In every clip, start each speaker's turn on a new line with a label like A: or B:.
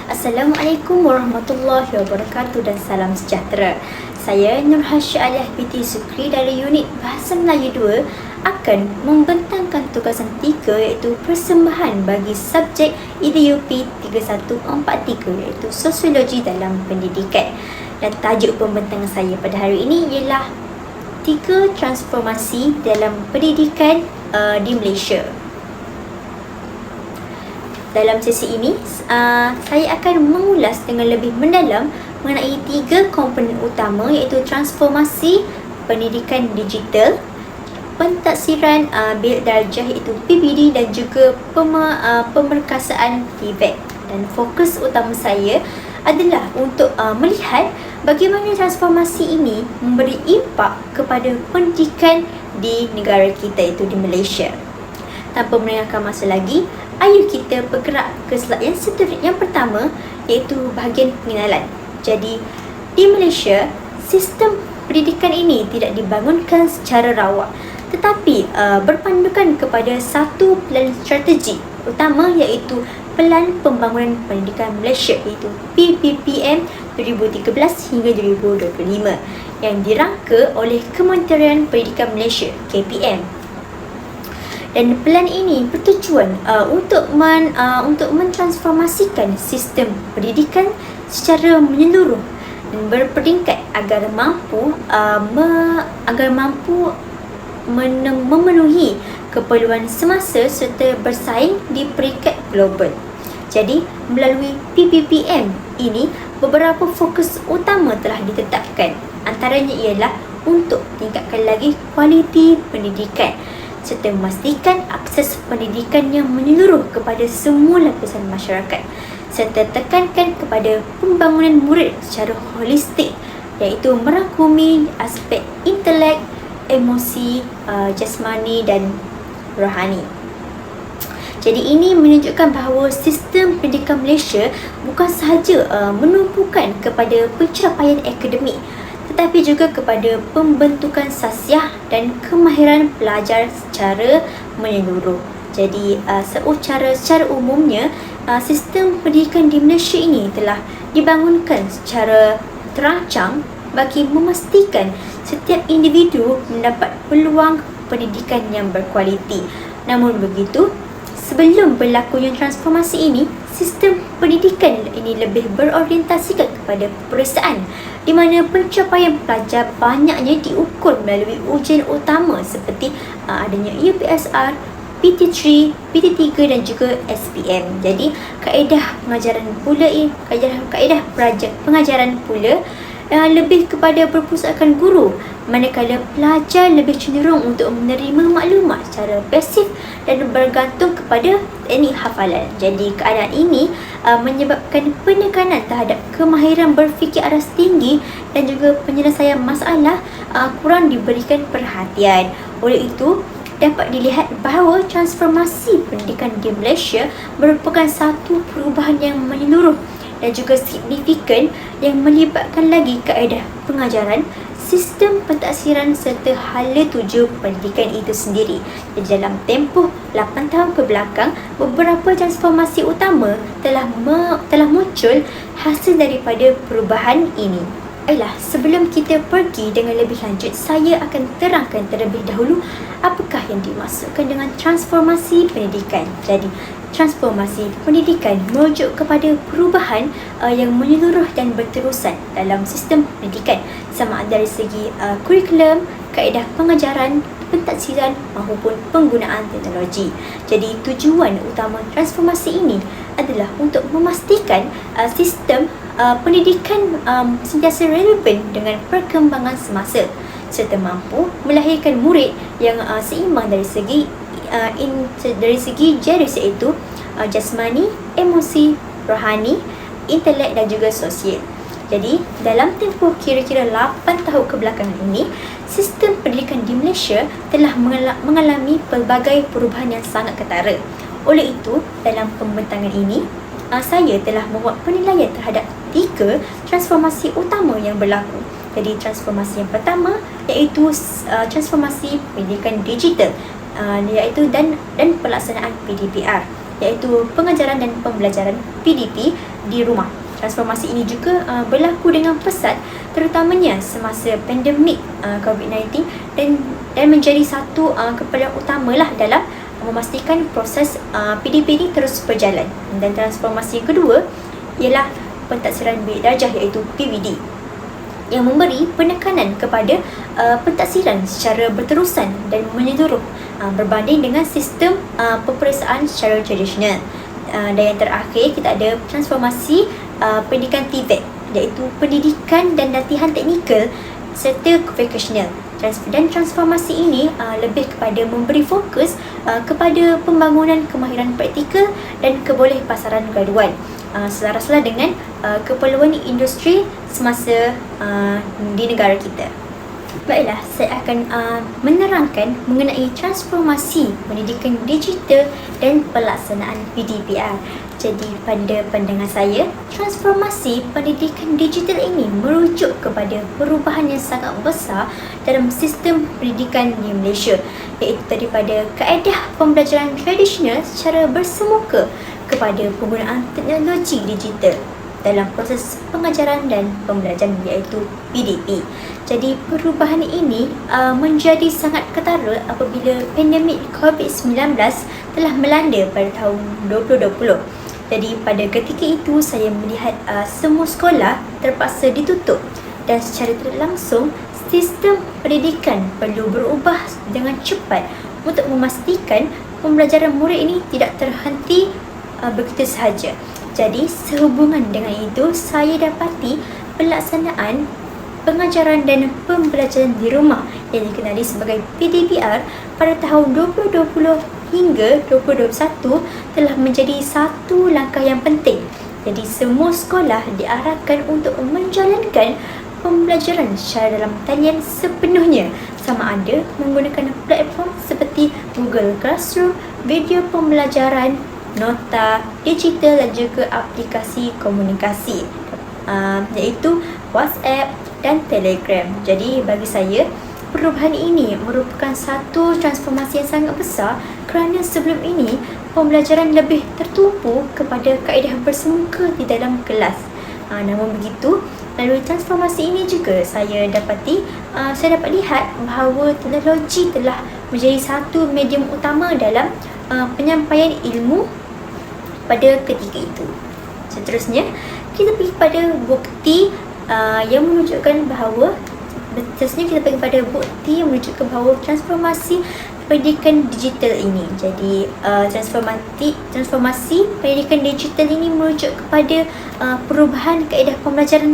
A: Assalamualaikum warahmatullahi wabarakatuh dan salam sejahtera. Saya Nurhasya Aliyah binti Sukri dari unit Bahasa Melayu 2 akan membentangkan tugasan 3 iaitu persembahan bagi subjek IDUP 3143 iaitu Sosiologi dalam Pendidikan. Dan tajuk pembentangan saya pada hari ini ialah 3 transformasi dalam pendidikan di Malaysia. Dalam sesi ini, saya akan mengulas dengan lebih mendalam mengenai 3 komponen utama iaitu transformasi pendidikan digital, pentaksiran bil darjah iaitu PBD dan juga pemerkasaan TVET. Dan fokus utama saya adalah untuk melihat bagaimana transformasi ini memberi impak kepada pendidikan di negara kita iaitu di Malaysia. Tanpa melengahkan masa lagi, ayo kita bergerak ke slide yang seterusnya. Yang pertama iaitu bahagian pengenalan. Jadi di Malaysia, sistem pendidikan ini tidak dibangunkan secara rawat, tetapi berpandukan kepada satu plan strategi utama iaitu Pelan Pembangunan Pendidikan Malaysia iaitu PPPM 2013 hingga 2025 yang dirangka oleh Kementerian Pendidikan Malaysia KPM. Dan pelan ini bertujuan untuk mentransformasikan sistem pendidikan secara menyeluruh dan berperingkat agar mampu memenuhi keperluan semasa serta bersaing di peringkat global. Jadi, melalui PPPM ini, beberapa fokus utama telah ditetapkan. Antaranya ialah untuk tingkatkan lagi kualiti pendidikan serta memastikan akses pendidikan yang menyeluruh kepada semua lapisan masyarakat, serta tekankan kepada pembangunan murid secara holistik iaitu merangkumi aspek intelek, emosi, jasmani dan rohani. Jadi ini menunjukkan bahawa sistem pendidikan Malaysia bukan sahaja menumpukan kepada pencapaian akademik, tetapi juga kepada pembentukan sasiah dan kemahiran pelajar secara menyeluruh. Jadi secara umumnya sistem pendidikan di Malaysia ini telah dibangunkan secara terancang bagi memastikan setiap individu mendapat peluang pendidikan yang berkualiti. Namun begitu, sebelum berlakunya transformasi ini, sistem pendidikan ini lebih berorientasikan kepada peperiksaan di mana pencapaian pelajar banyaknya diukur melalui ujian utama seperti adanya UPSR, PT3, PT3 dan juga SPM. Jadi kaedah pengajaran pula kaedah pengajaran pula lebih kepada berpusatkan guru, manakala pelajar lebih cenderung untuk menerima maklumat secara pasif dan bergantung kepada teknik hafalan. Jadi keadaan ini menyebabkan penekanan terhadap kemahiran berfikir aras tinggi dan juga penyelesaian masalah kurang diberikan perhatian. Oleh itu, dapat dilihat bahawa transformasi pendidikan di Malaysia merupakan satu perubahan yang menyeluruh dan juga signifikan yang melibatkan lagi kaedah pengajaran, sistem pentaksiran serta hala tuju pendidikan itu sendiri. Jadi dalam tempoh 8 tahun ke belakang, beberapa transformasi utama telah muncul hasil daripada perubahan ini. Baiklah, sebelum kita pergi dengan lebih lanjut, saya akan terangkan terlebih dahulu apakah yang dimaksudkan dengan transformasi pendidikan. Jadi, transformasi pendidikan merujuk kepada perubahan yang menyeluruh dan berterusan dalam sistem pendidikan, sama ada dari segi kurikulum, kaedah pengajaran, pentadsiran maupun penggunaan teknologi. Jadi, tujuan utama transformasi ini adalah untuk memastikan sistem pendidikan sentiasa relevan dengan perkembangan semasa serta mampu melahirkan murid yang seimbang dari segi jenis, iaitu jasmani, emosi, rohani, intelek dan juga sosial. Jadi, dalam tempoh kira-kira 8 tahun kebelakangan ini, sistem pendidikan di Malaysia telah mengalami pelbagai perubahan yang sangat ketara. Oleh itu, dalam pembentangan ini, saya telah membuat penilaian terhadap 3 transformasi utama yang berlaku. Jadi, transformasi yang pertama iaitu transformasi pendidikan digital, iaitu dan pelaksanaan PDPR, iaitu pengajaran dan pembelajaran PDP di rumah. Transformasi ini juga berlaku dengan pesat, terutamanya semasa pandemik COVID-19 dan menjadi satu keperluan utamalah dalam memastikan proses PDP ini terus berjalan. Dan transformasi yang kedua ialah pentadsiran bilik darjah, iaitu PBD, yang memberi penekanan kepada pentadsiran secara berterusan dan menyeluruh berbanding dengan sistem peperiksaan secara tradisional. Dan yang terakhir, kita ada transformasi pendidikan TVET, iaitu pendidikan dan latihan teknikal serta vocational. Dan transformasi ini lebih kepada memberi fokus kepada pembangunan kemahiran praktikal dan kebolehpasaran graduan, selaras-lah dengan keperluan industri semasa di negara kita. Baiklah, saya akan menerangkan mengenai transformasi pendidikan digital dan pelaksanaan PDPR. Jadi, pada pandangan saya, transformasi pendidikan digital ini merujuk kepada perubahan yang sangat besar dalam sistem pendidikan di Malaysia, iaitu daripada kaedah pembelajaran tradisional secara bersemuka kepada penggunaan teknologi digital dalam proses pengajaran dan pembelajaran, iaitu PDP. Jadi, perubahan ini menjadi sangat ketara apabila pandemik COVID-19 telah melanda pada tahun 2020. Jadi, pada ketika itu saya melihat semua sekolah terpaksa ditutup dan secara tidak langsung sistem pendidikan perlu berubah dengan cepat untuk memastikan pembelajaran murid ini tidak terhenti begitu sahaja. Jadi, sehubungan dengan itu, saya dapati pelaksanaan pengajaran dan pembelajaran di rumah yang dikenali sebagai PDPR pada tahun 2020 hingga 2021 telah menjadi satu langkah yang penting. Jadi, semua sekolah diarahkan untuk menjalankan pembelajaran secara dalam talian sepenuhnya, sama ada menggunakan platform seperti Google Classroom, video pembelajaran, nota digital dan juga aplikasi komunikasi, iaitu WhatsApp dan Telegram. Jadi, bagi saya, perubahan ini merupakan satu transformasi yang sangat besar kerana sebelum ini pembelajaran lebih tertumpu kepada kaedah bersemuka di dalam kelas. Namun begitu, melalui transformasi ini juga saya dapat lihat bahawa teknologi telah menjadi satu medium utama dalam penyampaian ilmu pada ketika itu. Seterusnya, kita pergi pada bukti yang menunjukkan bahawa transformasi pendidikan digital ini. Jadi, transformasi pendidikan digital ini merujuk kepada perubahan kaedah pembelajaran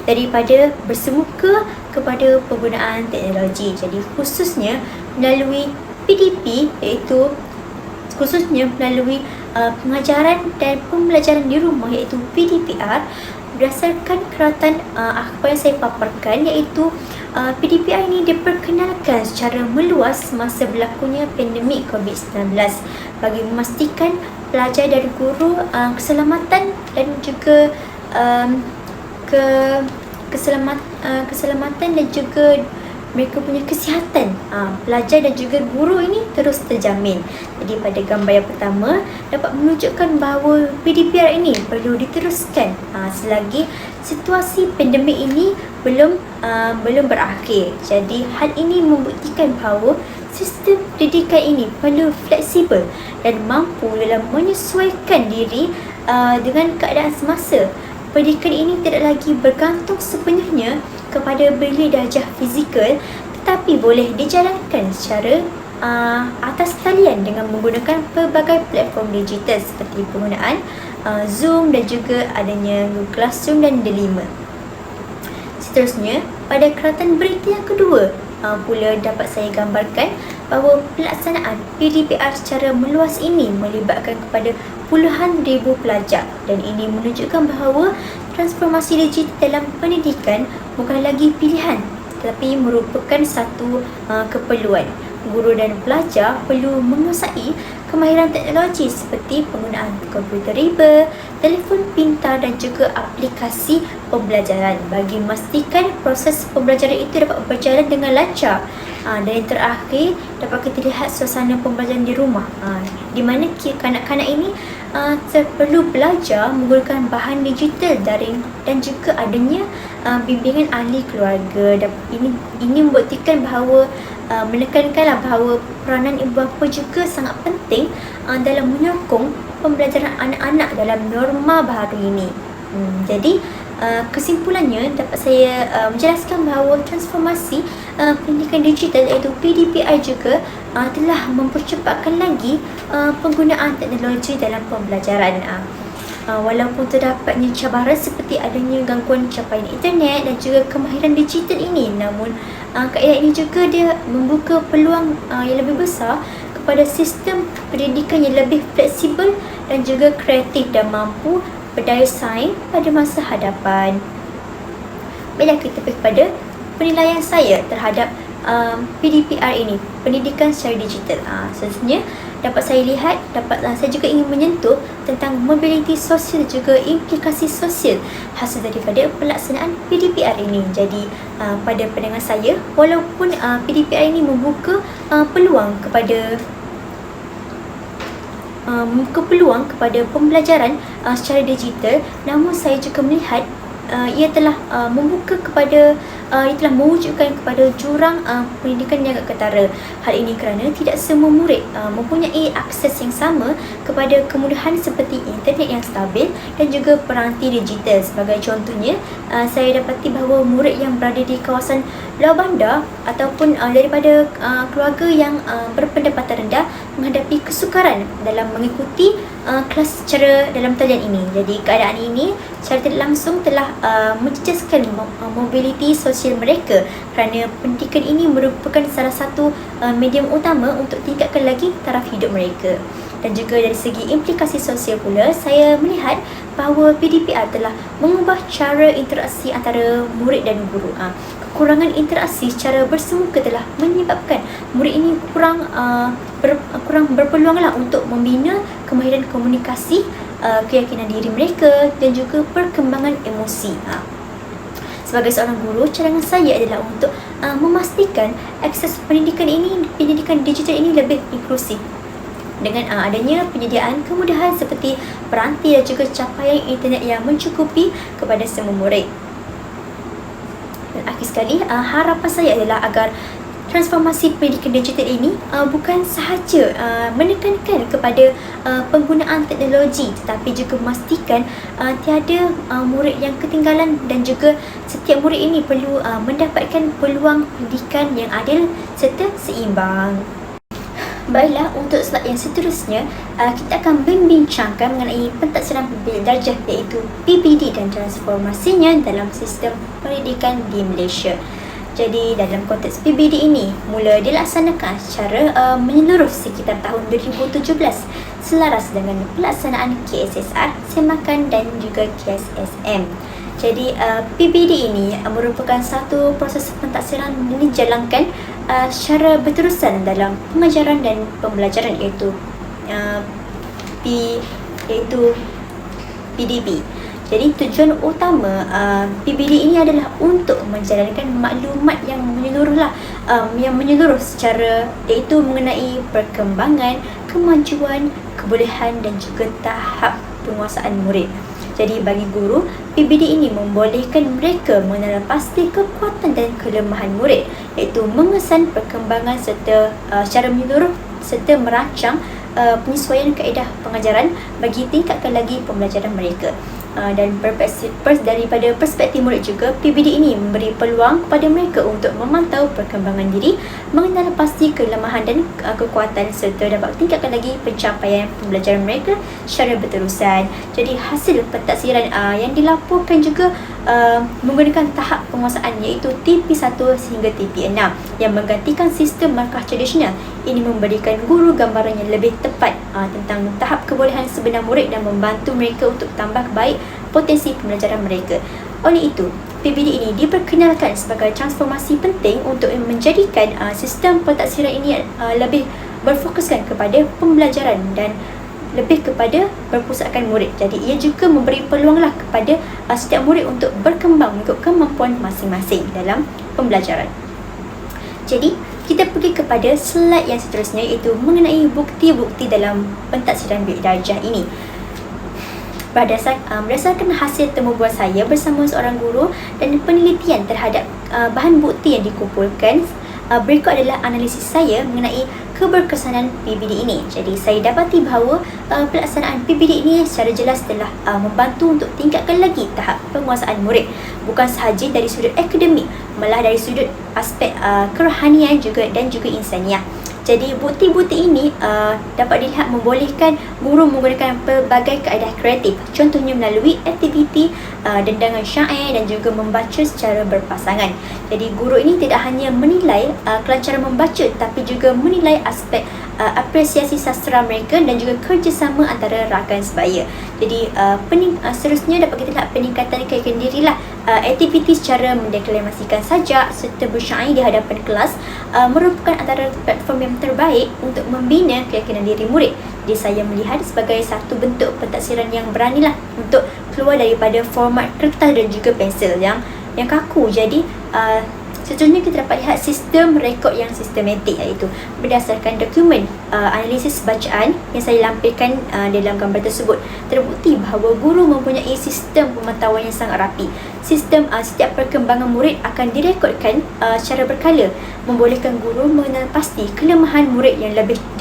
A: daripada bersemuka kepada penggunaan teknologi. Jadi, khususnya melalui PDP, iaitu khususnya melalui pengajaran dan pembelajaran di rumah, iaitu PDPR, berdasarkan keratan apa yang saya paparkan, iaitu PDPR ini diperkenalkan secara meluas semasa berlakunya pandemik COVID-19 bagi memastikan pelajar dan guru keselamatan dan juga keselamatan dan juga mereka punya kesihatan pelajar dan juga guru ini terus terjamin. Jadi pada gambar yang pertama dapat menunjukkan bahawa PDPR ini perlu diteruskan selagi situasi pandemik ini belum berakhir. Jadi hal ini membuktikan bahawa sistem pendidikan ini perlu fleksibel dan mampu dalam menyesuaikan diri dengan keadaan semasa. Pendidikan ini tidak lagi bergantung sepenuhnya kepada bilik darjah fizikal, tetapi boleh dijalankan secara atas talian dengan menggunakan pelbagai platform digital seperti penggunaan Zoom dan juga adanya Google Classroom dan Delima. Seterusnya, pada keratan berita yang kedua pula dapat saya gambarkan bahawa pelaksanaan PDPR secara meluas ini melibatkan kepada puluhan ribu pelajar, dan ini menunjukkan bahawa transformasi digital dalam pendidikan bukan lagi pilihan tetapi merupakan satu keperluan. Guru dan pelajar perlu menguasai kemahiran teknologi seperti penggunaan komputer riba, telefon pintar dan juga aplikasi pembelajaran bagi memastikan proses pembelajaran itu dapat berjalan dengan lancar. Dan yang terakhir, dapat kita lihat suasana pembelajaran di rumah, di mana kanak-kanak ini perlu belajar menggunakan bahan digital daring dan juga adanya bimbingan ahli keluarga. Dan ini membuktikan bahawa menekankanlah bahawa peranan ibu bapa juga sangat penting dalam menyokong pembelajaran anak-anak dalam norma baru ini. Jadi kesimpulannya dapat saya menjelaskan bahawa transformasi pendidikan digital iaitu PDPR juga telah mempercepatkan lagi penggunaan teknologi dalam pembelajaran. Walaupun terdapatnya cabaran seperti adanya gangguan capaian internet dan juga kemahiran digital ini, namun kaedah ini juga dia membuka peluang yang lebih besar kepada sistem pendidikan yang lebih fleksibel dan juga kreatif dan mampu berdaya saing pada masa hadapan. Bila kita pergi kepada penilaian saya terhadap PDPR ini, pendidikan secara digital, seterusnya dapat saya lihat, saya juga ingin menyentuh tentang mobiliti sosial juga implikasi sosial hasil daripada pelaksanaan PDPR ini. Jadi pada pandangan saya, walaupun PDPR ini membuka peluang kepada pembelajaran secara digital, namun saya juga melihat ia telah ia telah mewujudkan kepada jurang pendidikan yang agak ketara. Hal ini kerana tidak semua murid mempunyai akses yang sama kepada kemudahan seperti internet yang stabil dan juga peranti digital. Sebagai contohnya, saya dapati bahawa murid yang berada di kawasan luar bandar ataupun daripada keluarga yang berpendapatan rendah menghadapi kesukaran dalam mengikuti kelas secara dalam talian ini. Jadi keadaan ini secara tidak langsung telah menjejaskan mobiliti sosial mereka, kerana pendidikan ini merupakan salah satu medium utama untuk tingkatkan lagi taraf hidup mereka. Dan juga dari segi implikasi sosial pula, saya melihat bahawa PDPR telah mengubah cara interaksi antara murid dan guru. Kekurangan interaksi secara bersemuka telah menyebabkan murid ini kurang berpeluanglah untuk membina kemahiran komunikasi, keyakinan diri mereka dan juga perkembangan emosi. Sebagai seorang guru, cadangan saya adalah untuk memastikan akses pendidikan digital ini lebih inklusif dengan adanya penyediaan kemudahan seperti peranti dan juga capaian internet yang mencukupi kepada semua murid. Dan akhir sekali, harapan saya adalah agar transformasi pendidikan digital ini bukan sahaja menekankan kepada penggunaan teknologi, tetapi juga memastikan tiada murid yang ketinggalan dan juga setiap murid ini perlu mendapatkan peluang pendidikan yang adil serta seimbang. Baiklah, untuk slide yang seterusnya, kita akan membincangkan mengenai pentaksiran bilik darjah iaitu PBD dan transformasinya dalam sistem pendidikan di Malaysia. Jadi dalam konteks PBD ini mula dilaksanakan secara menyeluruh sekitar tahun 2017 selaras dengan pelaksanaan KSSR, Semakan dan juga KSSM. Jadi PBD ini merupakan satu proses pentaksiran yang dijalankan secara berterusan dalam pengajaran dan pembelajaran iaitu PDB. Jadi tujuan utama PBD ini adalah untuk menjalankan maklumat yang menyeluruh secara, iaitu mengenai perkembangan, kemajuan, kebolehan dan juga tahap penguasaan murid. Jadi bagi guru, PBD ini membolehkan mereka mengenal pasti kekuatan dan kelemahan murid, iaitu mengesan perkembangan serta secara menyeluruh serta merancang penyesuaian kaedah pengajaran bagi tingkatkan lagi pembelajaran mereka. Dan daripada perspektif murid juga, PBD ini memberi peluang kepada mereka untuk memantau perkembangan diri, mengenal pasti kelemahan dan kekuatan serta dapat tingkatkan lagi pencapaian pembelajaran mereka secara berterusan. Jadi hasil pentaksiran yang dilaporkan juga menggunakan tahap penguasaan, iaitu TP1 sehingga TP6 yang menggantikan sistem markah tradisional. Ini memberikan guru gambaran yang lebih tepat tentang tahap kebolehan sebenar murid dan membantu mereka untuk tambah baik potensi pembelajaran mereka. Oleh itu, PBD ini diperkenalkan sebagai transformasi penting untuk menjadikan sistem pentaksiran ini lebih berfokuskan kepada pembelajaran dan lebih kepada berpusatkan murid. Jadi ia juga memberi peluanglah kepada setiap murid untuk berkembang mengikut kemampuan masing-masing dalam pembelajaran. Jadi kita pergi kepada slide yang seterusnya, iaitu mengenai bukti-bukti dalam pentaksiran bilik darjah ini. Berdasarkan hasil temubuat saya bersama seorang guru dan penelitian terhadap bahan bukti yang dikumpulkan, berikut adalah analisis saya mengenai keberkesanan PBD ini. Jadi saya dapati bahawa pelaksanaan PBD ini secara jelas telah membantu untuk tingkatkan lagi tahap penguasaan murid, bukan sahaja dari sudut akademik, malah dari sudut aspek kerohanian dan juga insaniah. Jadi bukti-bukti ini dapat dilihat membolehkan guru menggunakan pelbagai kaedah kreatif, contohnya melalui aktiviti dendangan syair dan juga membaca secara berpasangan. Jadi guru ini tidak hanya menilai kelancaran membaca, tapi juga menilai aspek apresiasi sastra mereka dan juga kerjasama antara rakan sebaya. Jadi seterusnya dapat kita lihat peningkatan keyakinan dirilah. Aktiviti secara mendeklamasikan sajak serta bersyair di hadapan kelas merupakan antara platform yang terbaik untuk membina keyakinan diri murid. Jadi saya melihat sebagai satu bentuk pentaksiran yang beranilah untuk keluar daripada format kertas dan juga pensel yang kaku. Jadi seterusnya kita dapat lihat sistem rekod yang sistematik, iaitu berdasarkan dokumen analisis bacaan yang saya lampirkan dalam gambar tersebut. Terbukti bahawa guru mempunyai sistem pemantauan yang sangat rapi. Sistem setiap perkembangan murid akan direkodkan secara berkala, membolehkan guru mengenal pasti kelemahan murid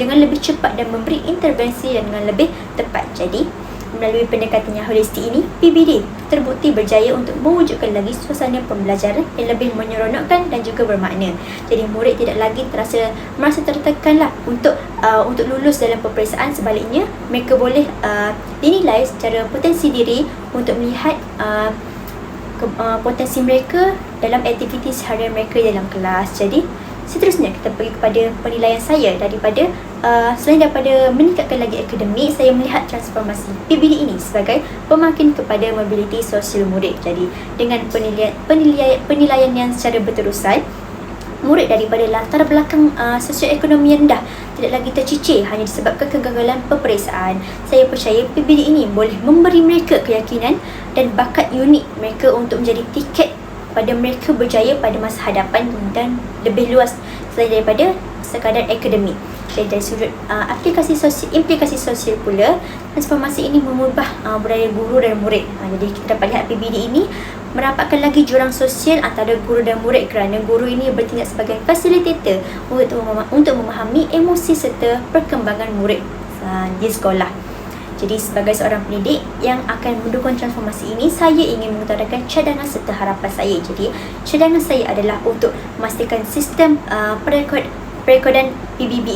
A: dengan lebih cepat dan memberi intervensi dengan lebih tepat. Jadi melalui pendekatan yang holistik ini, PBD terbukti berjaya untuk mewujudkan lagi suasana pembelajaran yang lebih menyeronokkan dan juga bermakna. Jadi murid tidak lagi merasa tertekanlah untuk lulus dalam peperiksaan. Sebaliknya, mereka boleh dinilai secara potensi diri untuk melihat potensi mereka dalam aktiviti seharian mereka dalam kelas. Jadi seterusnya kita pergi kepada penilaian saya selain daripada meningkatkan lagi akademik, saya melihat transformasi PBD ini sebagai pemakin kepada mobiliti sosial murid. Jadi dengan penilaian yang secara berterusan, murid daripada latar belakang sosioekonomi yang rendah tidak lagi tercicir hanya disebabkan kegagalan peperiksaan. Saya percaya PBD ini boleh memberi mereka keyakinan dan bakat unik mereka untuk menjadi tiket pada mereka berjaya pada masa hadapan dan lebih luas selain daripada sekadar akademik. Jadi dari sudut implikasi sosial pula, transformasi ini mengubah budaya guru dan murid. Jadi kita dapat lihat PBD ini merapatkan lagi jurang sosial antara guru dan murid, kerana guru ini bertindak sebagai fasilitator untuk memahami emosi serta perkembangan murid di sekolah. Jadi sebagai seorang pendidik yang akan mendukung transformasi ini, saya ingin mengutarakan cadangan serta harapan saya. Jadi cadangan saya adalah untuk memastikan sistem perekodan PBD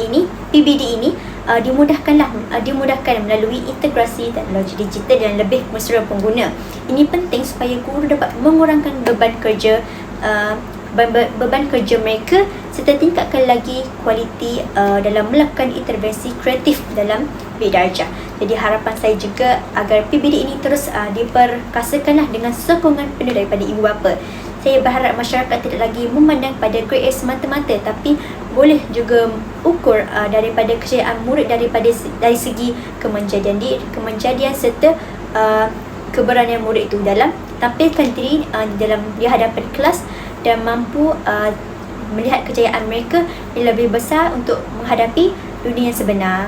A: ini dimudahkan melalui integrasi teknologi digital dan lebih mesra pengguna. Ini penting supaya guru dapat mengurangkan beban kerja mereka serta tingkatkan lagi kualiti dalam melakukan intervensi kreatif dalam bilik darjah. Jadi harapan saya juga agar PBD ini terus diperkasakanlah dengan sokongan penuh daripada ibu bapa. Saya berharap masyarakat tidak lagi memandang pada grade A semata-mata, tapi boleh juga ukur daripada kejayaan murid dari segi kemenjadian serta keberanian murid itu dalam tampilkan diri di hadapan kelas dan mampu melihat kejayaan mereka yang lebih besar untuk menghadapi dunia yang sebenar.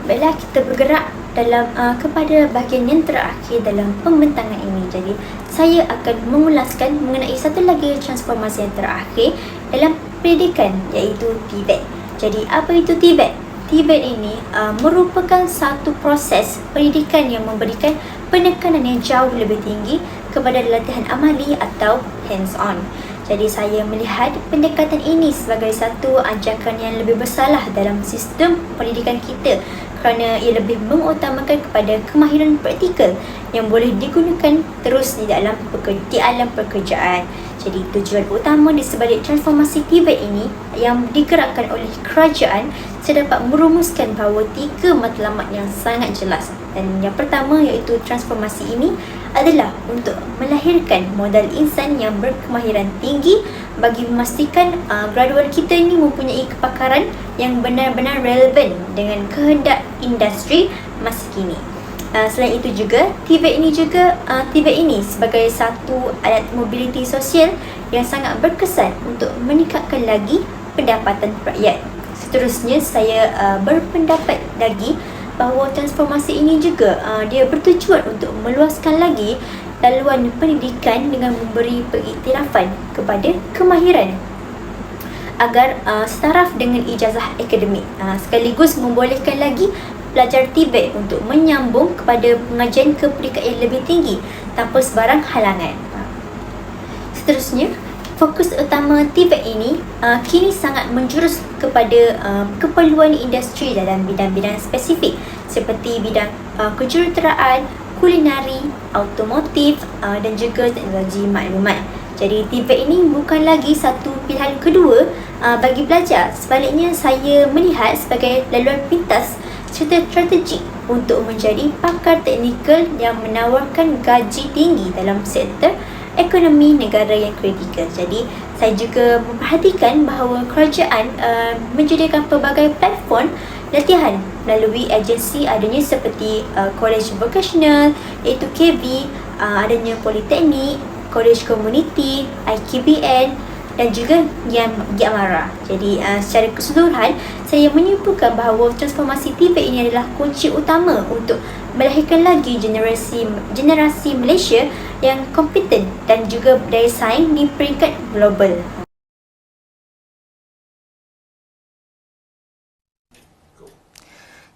A: Baiklah, kita bergerak dalam kepada bahagian yang terakhir dalam pembentangan ini. Jadi saya akan mengulaskan mengenai satu lagi transformasi yang terakhir dalam pendidikan, iaitu TVET. Jadi apa itu TVET? TVET ini merupakan satu proses pendidikan yang memberikan penekanan yang jauh lebih tinggi kepada latihan amali atau hands-on. Jadi saya melihat pendekatan ini sebagai satu ajakan yang lebih besarlah dalam sistem pendidikan kita, kerana ia lebih mengutamakan kepada kemahiran praktikal yang boleh digunakan terus di alam pekerjaan. Jadi tujuan utama di sebalik transformasi TVET ini yang digerakkan oleh kerajaan, saya dapat merumuskan bahawa 3 matlamat yang sangat jelas. Dan yang pertama, iaitu transformasi ini adalah untuk melahirkan modal insan yang berkemahiran tinggi bagi memastikan graduan kita ini mempunyai kepakaran yang benar-benar relevan dengan kehendak industri masa kini. Selain itu juga, TVET ini sebagai satu alat mobiliti sosial yang sangat berkesan untuk meningkatkan lagi pendapatan rakyat. Seterusnya, saya berpendapat lagi bahawa transformasi ini juga dia bertujuan untuk meluaskan lagi laluan pendidikan dengan memberi pengiktirafan kepada kemahiran agar setaraf dengan ijazah akademik, sekaligus membolehkan lagi pelajar TVET untuk menyambung kepada pengajian ke peringkat yang lebih tinggi tanpa sebarang halangan. Seterusnya, fokus utama TVET ini kini sangat menjurus kepada keperluan industri dalam bidang-bidang spesifik seperti bidang kejuruteraan, kulinari, automotif dan juga teknologi maklumat. Jadi TVET ini bukan lagi satu pilihan kedua bagi pelajar. Sebaliknya, saya melihat sebagai laluan pintas serta strategik untuk menjadi pakar teknikal yang menawarkan gaji tinggi dalam sektor ekonomi negara yang kritikal. Jadi saya juga memperhatikan bahawa kerajaan menyediakan pelbagai platform latihan melalui agensi adanya seperti College Vocational, iaitu KV, adanya Politeknik, College Community, IKBN dan juga Giamara. Jadi secara keseluruhan, saya menyimpulkan bahawa transformasi TVET ini adalah kunci utama untuk melahirkan lagi generasi Malaysia yang kompeten dan juga berdaya saing di peringkat global.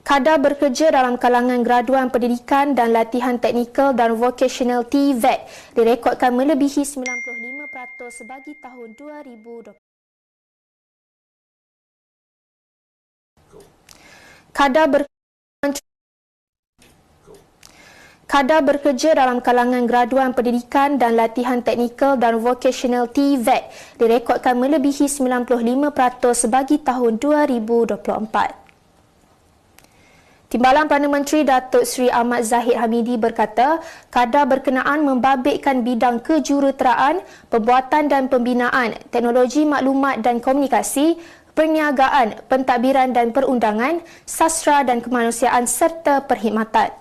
B: Kadar bekerja dalam kalangan graduan pendidikan dan latihan teknikal dan vocational TVET direkodkan melebihi 95% bagi tahun 2020. Kadar bekerja dalam kalangan graduan pendidikan dan latihan teknikal dan vocational TVET direkodkan melebihi 95% bagi tahun 2024. Timbalan Perdana Menteri Datuk Seri Ahmad Zahid Hamidi berkata, kadar berkenaan membabitkan bidang kejuruteraan, pembuatan dan pembinaan, teknologi maklumat dan komunikasi, perniagaan, pentadbiran dan perundangan, sastra dan kemanusiaan serta perkhidmatan.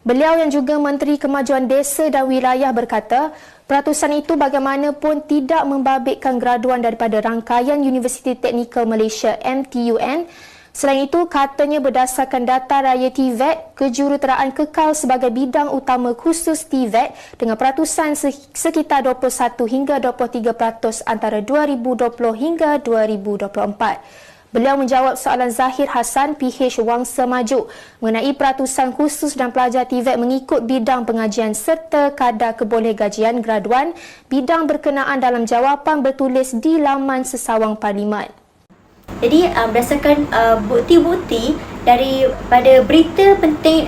B: Beliau yang juga Menteri Kemajuan Desa dan Wilayah berkata, peratusan itu bagaimanapun tidak membabitkan graduan daripada rangkaian Universiti Teknikal Malaysia MTUN. Selain itu, katanya berdasarkan data raya TVET, kejuruteraan kekal sebagai bidang utama khusus TVET dengan peratusan sekitar 21 hingga 23% antara 2020 hingga 2024. Beliau menjawab soalan Zahir Hassan, PH Wangsa Maju mengenai peratusan khusus dan pelajar TVET mengikut bidang pengajian serta kadar kebolehgajian graduan bidang berkenaan dalam jawapan bertulis di laman sesawang Parlimen.
A: Jadi berdasarkan bukti-bukti daripada berita penting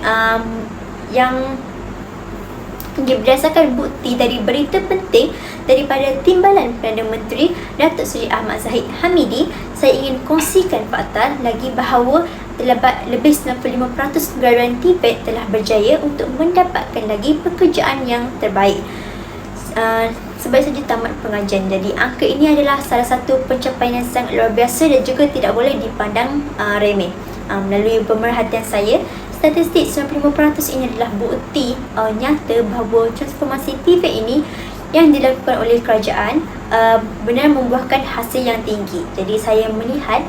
A: berdasarkan bukti dari berita penting daripada Timbalan Perdana Menteri Datuk Seri Ahmad Zahid Hamidi, saya ingin kongsikan fakta lagi bahawa terdapat lebih 95% graduan TVET telah berjaya untuk mendapatkan lagi pekerjaan yang terbaik sebaik saja tamat pengajian. Jadi angka ini adalah salah satu pencapaian yang sangat luar biasa dan juga tidak boleh dipandang remeh. Melalui pemerhatian saya statistik 95% ini adalah bukti nyata bahawa transformasi TVET ini yang dilakukan oleh kerajaan benar membuahkan hasil yang tinggi. Jadi saya melihat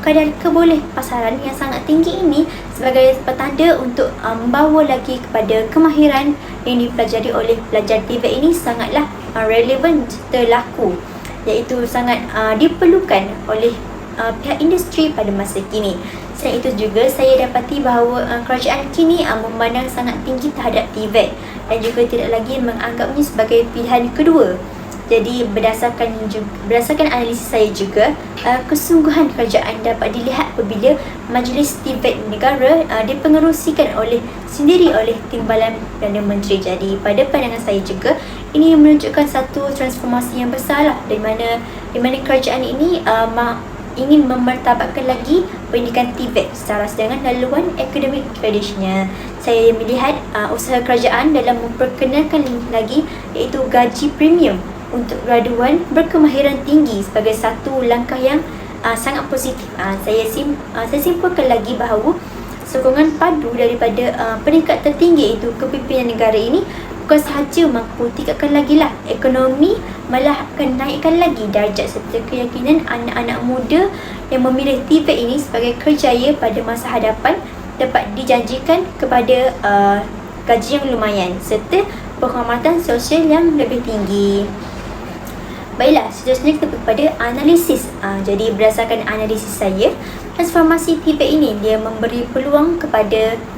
A: kadar kebolehpasaran yang sangat tinggi ini sebagai petanda untuk membawa lagi kepada kemahiran yang dipelajari oleh pelajar TVET ini sangatlah relevan serta laku, iaitu sangat diperlukan oleh pihak industri pada masa kini. Selain itu juga saya dapati bahawa kerajaan kini memandang sangat tinggi terhadap TVET dan juga tidak lagi menganggapnya sebagai pilihan kedua. Jadi berdasarkan analisis saya juga, kesungguhan kerajaan dapat dilihat apabila Majlis TVET Negara dipengerusikan sendiri oleh Timbalan Perdana Menteri. Jadi pada pandangan saya juga, ini menunjukkan satu transformasi yang besar di mana kerajaan ini ingin memartabatkan lagi pendidikan TVET secara dengan laluan akademik tradisional. Saya melihat usaha kerajaan dalam memperkenalkan lagi iaitu gaji premium untuk graduan berkemahiran tinggi sebagai satu langkah yang sangat positif. Saya simpulkan lagi bahawa sokongan padu daripada peringkat tertinggi iaitu kepimpinan negara ini bukan sahaja mampu tingkatkan lagi ekonomi, malah akan naikkan lagi darjat serta keyakinan anak-anak muda yang memilih TVET ini sebagai kerjaya pada masa hadapan dapat dijanjikan kepada gaji yang lumayan serta penghormatan sosial yang lebih tinggi. Baiklah, seterusnya kita kepada analisis. Jadi berdasarkan analisis saya, transformasi TVET ini dia memberi peluang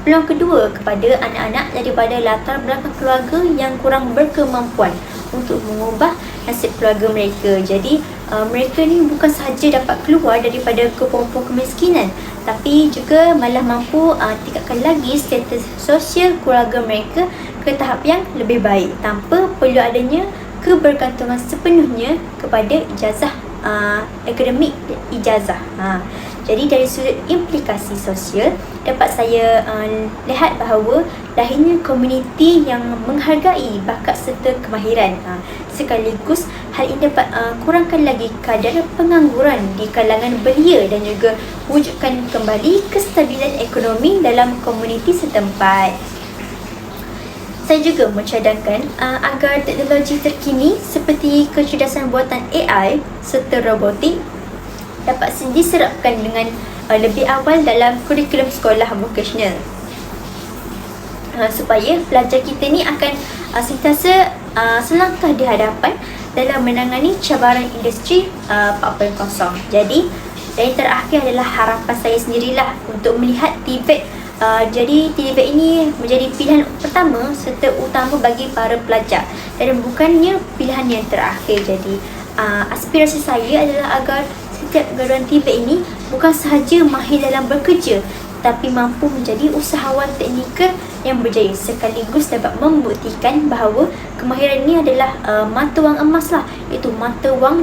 A: kedua kepada anak-anak daripada latar belakang keluarga yang kurang berkemampuan untuk mengubah nasib keluarga mereka. Jadi mereka ni bukan sahaja dapat keluar daripada kepompong kemiskinan, tapi juga malah mampu tingkatkan lagi status sosial keluarga mereka ke tahap yang lebih baik tanpa perlu adanya kebergantungan sepenuhnya kepada ijazah akademik ijazah. Jadi dari sudut implikasi sosial dapat saya lihat bahawa lahirnya komuniti yang menghargai bakat serta kemahiran. Sekaligus hal ini dapat kurangkan lagi kadar pengangguran di kalangan belia dan juga wujudkan kembali kestabilan ekonomi dalam komuniti setempat. Saya juga mencadangkan agar teknologi terkini seperti kecerdasan buatan AI serta robotik dapat diserapkan dengan lebih awal dalam kurikulum sekolah vokasional, supaya pelajar kita ni akan sentiasa selangkah di hadapan dalam menangani cabaran industri 4.0. Jadi yang terakhir adalah harapan saya sendirilah untuk melihat TVET. Jadi TVET ini menjadi pilihan pertama serta utama bagi para pelajar dan bukannya pilihan yang terakhir. Jadi aspirasi saya adalah agar setiap graduan TVET ini bukan sahaja mahir dalam bekerja, tapi mampu menjadi usahawan teknikal yang berjaya sekaligus dapat membuktikan bahawa kemahiran ini adalah mata wang emas iaitu mata wang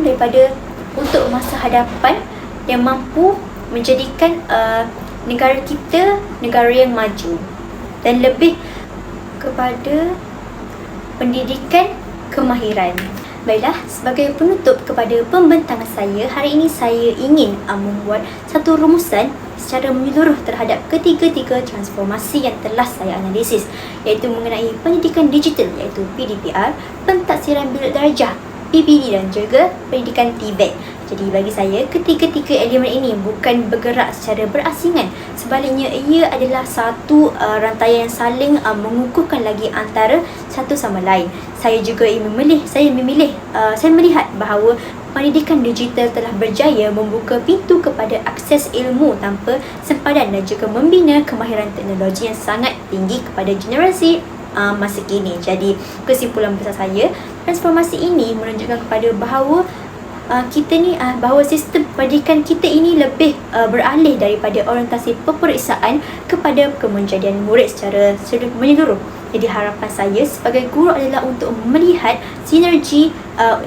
A: untuk masa hadapan yang mampu menjadikan negara kita negara yang maju dan lebih kepada pendidikan kemahiran. Baiklah, sebagai penutup kepada pembentangan saya, hari ini saya ingin membuat satu rumusan secara menyeluruh terhadap ketiga-tiga transformasi yang telah saya analisis, iaitu mengenai pendidikan digital iaitu PDPR, pentaksiran bilik darjah PBD dan juga pendidikan TVET. Jadi bagi saya, ketiga-tiga elemen ini bukan bergerak secara berasingan. Sebaliknya, ia adalah satu rantaian yang saling mengukuhkan lagi antara satu sama lain. Saya melihat bahawa pendidikan digital telah berjaya membuka pintu kepada akses ilmu tanpa sempadan dan juga membina kemahiran teknologi yang sangat tinggi kepada generasi masa kini. Jadi kesimpulan besar saya, transformasi ini menunjukkan kepada bahawa bahawa sistem pendidikan kita ini lebih beralih daripada orientasi peperiksaan kepada kemenjadian murid secara menyeluruh. Jadi harapan saya sebagai guru adalah untuk melihat sinergi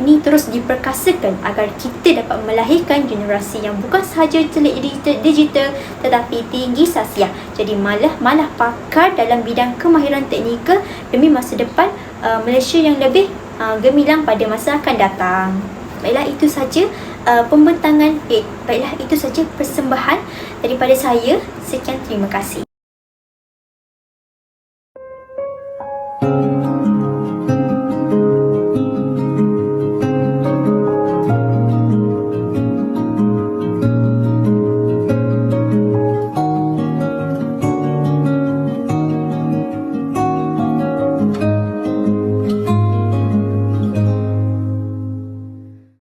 A: ini terus diperkasakan agar kita dapat melahirkan generasi yang bukan sahaja telik digital tetapi tinggi sasiah. Jadi malah pakar dalam bidang kemahiran teknikal demi masa depan Malaysia yang lebih gemilang pada masa akan datang. Baiklah, itu saja persembahan daripada saya. Sekian, terima kasih.